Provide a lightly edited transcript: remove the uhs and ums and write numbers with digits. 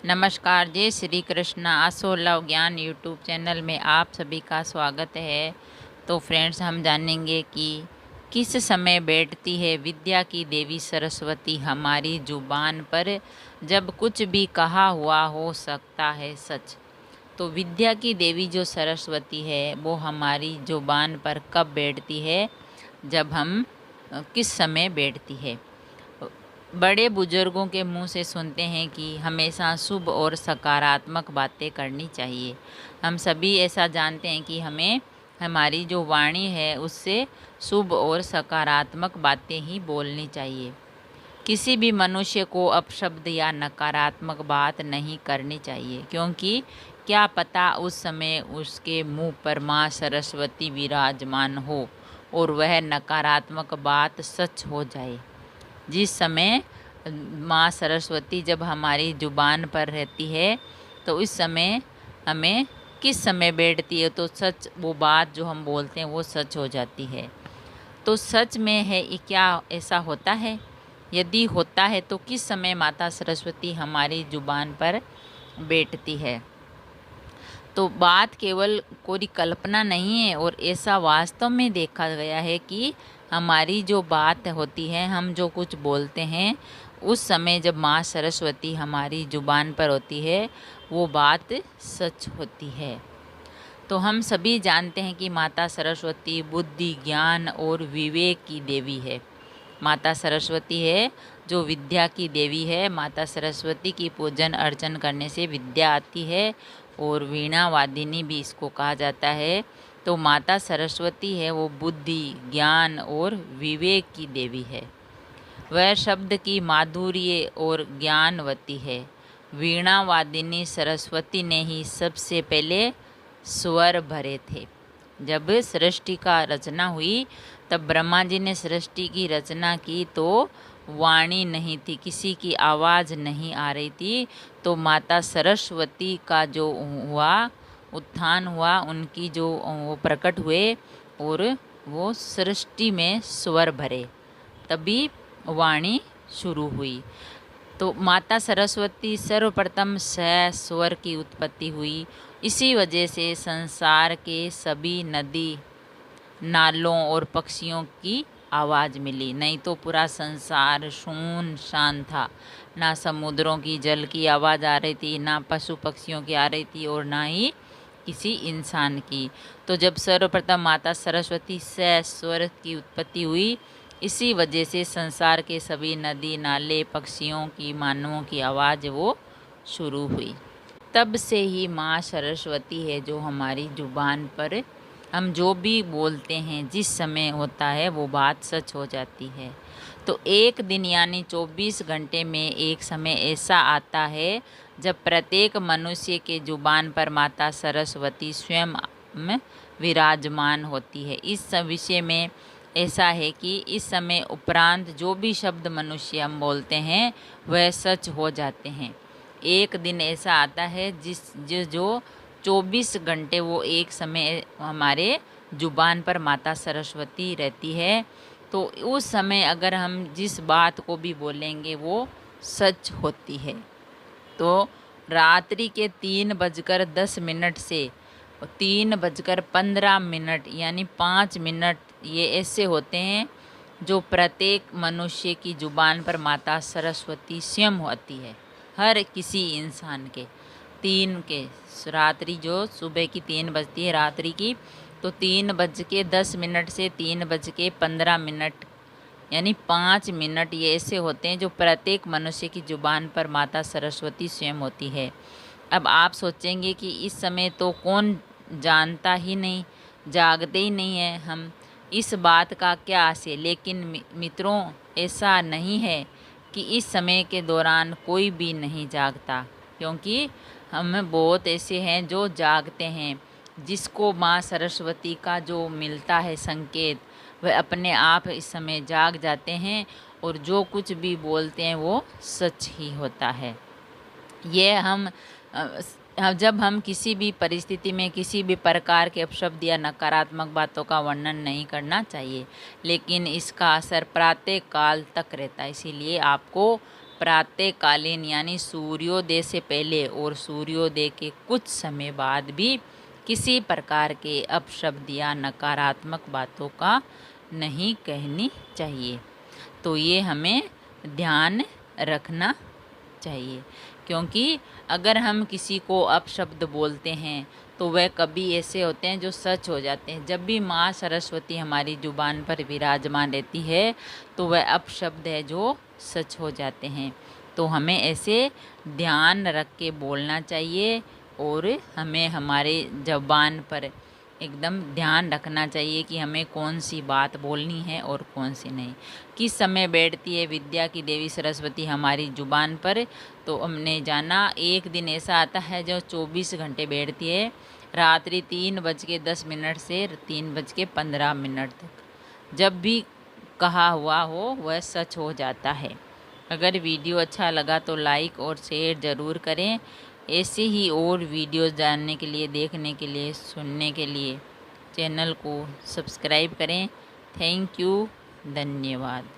नमस्कार, जय श्री कृष्ण। आसो लव ज्ञान यूट्यूब चैनल में आप सभी का स्वागत है। तो फ्रेंड्स, हम जानेंगे कि किस समय बैठती है विद्या की देवी सरस्वती हमारी जुबान पर जब कुछ भी कहा हुआ हो सकता है सच। तो विद्या की देवी जो सरस्वती है वो हमारी जुबान पर कब बैठती है, जब हम किस समय बैठती है। बड़े बुजुर्गों के मुंह से सुनते हैं कि हमेशा शुभ और सकारात्मक बातें करनी चाहिए। हम सभी ऐसा जानते हैं कि हमें हमारी जो वाणी है उससे शुभ और सकारात्मक बातें ही बोलनी चाहिए। किसी भी मनुष्य को अपशब्द या नकारात्मक बात नहीं करनी चाहिए, क्योंकि क्या पता उस समय उसके मुंह पर माँ सरस्वती विराजमान हो और वह नकारात्मक बात सच हो जाए। जिस समय माँ सरस्वती जब हमारी जुबान पर रहती है तो इस समय हमें किस समय बैठती है तो सच वो बात जो हम बोलते हैं वो सच हो जाती है। तो सच में है ये, क्या ऐसा होता है? यदि होता है तो किस समय माता सरस्वती हमारी जुबान पर बैठती है? तो बात केवल कोई कल्पना नहीं है और ऐसा वास्तव में देखा गया है कि हमारी जो बात होती है, हम जो कुछ बोलते हैं, उस समय जब माँ सरस्वती हमारी जुबान पर होती है वो बात सच होती है। तो हम सभी जानते हैं कि माता सरस्वती बुद्धि, ज्ञान और विवेक की देवी है। माता सरस्वती है जो विद्या की देवी है। माता सरस्वती की पूजन अर्चन करने से विद्या आती है और वीणा वादिनी भी इसको कहा जाता है। तो माता सरस्वती है वो बुद्धि, ज्ञान और विवेक की देवी है। वह शब्द की माधुर्य और ज्ञानवती है। वीणा वादिनी सरस्वती ने ही सबसे पहले स्वर भरे थे। जब सृष्टि का रचना हुई तब ब्रह्मा जी ने सृष्टि की रचना की तो वाणी नहीं थी, किसी की आवाज़ नहीं आ रही थी। तो माता सरस्वती का जो हुआ उत्थान हुआ, उनकी जो वो प्रकट हुए और वो सृष्टि में स्वर भरे, तभी वाणी शुरू हुई। तो माता सरस्वती सर्वप्रथम स्वर की उत्पत्ति हुई। इसी वजह से संसार के सभी नदी नालों और पक्षियों की आवाज़ मिली, नहीं तो पूरा संसार सुनसान था। ना समुद्रों की जल की आवाज़ आ रही थी, ना पशु पक्षियों की आ रही थी और ना ही किसी इंसान की। तो जब सर्वप्रथम माता सरस्वती से स्वर की उत्पत्ति हुई, इसी वजह से संसार के सभी नदी नाले पक्षियों की मानवों की आवाज़ वो शुरू हुई। तब से ही माँ सरस्वती है जो हमारी जुबान पर हम जो भी बोलते हैं जिस समय होता है वो बात सच हो जाती है। तो एक दिन यानी 24 घंटे में एक समय ऐसा आता है जब प्रत्येक मनुष्य के जुबान पर माता सरस्वती स्वयं विराजमान होती है। इस विषय में ऐसा है कि इस समय उपरांत जो भी शब्द मनुष्य हम बोलते हैं वह सच हो जाते हैं। एक दिन ऐसा आता है जो 24 घंटे वो एक समय हमारे जुबान पर माता सरस्वती रहती है। तो उस समय अगर हम जिस बात को भी बोलेंगे वो सच होती है। तो रात्रि के 3:10 से 3:15 यानी 5 मिनट ये ऐसे होते हैं जो प्रत्येक मनुष्य की जुबान पर माता सरस्वती स्वयं होती है। हर किसी इंसान के रात्रि जो सुबह की 3 बजती है रात्रि की, तो 3:10 से 3:15 यानी 5 मिनट ये ऐसे होते हैं जो प्रत्येक मनुष्य की जुबान पर माता सरस्वती स्वयं होती है। अब आप सोचेंगे कि इस समय तो कौन जानता ही नहीं, जागते ही नहीं है हम, इस बात का क्या आशय। लेकिन मित्रों, ऐसा नहीं है कि इस समय के दौरान कोई भी नहीं जागता, क्योंकि हम बहुत ऐसे हैं जो जागते हैं। जिसको माँ सरस्वती का जो मिलता है संकेत, वह अपने आप इस समय जाग जाते हैं और जो कुछ भी बोलते हैं वो सच ही होता है। ये जब हम किसी भी परिस्थिति में किसी भी प्रकार के अपशब्द या नकारात्मक बातों का वर्णन नहीं करना चाहिए, लेकिन इसका असर प्रातः काल तक रहता है। इसीलिए आपको प्रातःकालीन यानी सूर्योदय से पहले और सूर्योदय के कुछ समय बाद भी किसी प्रकार के अपशब्द या नकारात्मक बातों का नहीं कहनी चाहिए। तो ये हमें ध्यान रखना चाहिए, क्योंकि अगर हम किसी को अपशब्द बोलते हैं तो वह कभी ऐसे होते हैं जो सच हो जाते हैं। जब भी माँ सरस्वती हमारी जुबान पर विराजमान रहती है तो वह अपशब्द है जो सच हो जाते हैं। तो हमें ऐसे ध्यान रख के बोलना चाहिए और हमें हमारे ज़बान पर एकदम ध्यान रखना चाहिए कि हमें कौन सी बात बोलनी है और कौन सी नहीं। किस समय बैठती है विद्या की देवी सरस्वती हमारी ज़ुबान पर, तो हमने जाना एक दिन ऐसा आता है जो 24 घंटे बैठती है, रात्रि 3:10 से 3:15 तक। जब भी कहा हुआ हो वह सच हो जाता है। अगर वीडियो अच्छा लगा तो लाइक और शेयर ज़रूर करें। ऐसे ही और वीडियोस जानने के लिए, देखने के लिए, सुनने के लिए चैनल को सब्सक्राइब करें। थैंक यू, धन्यवाद।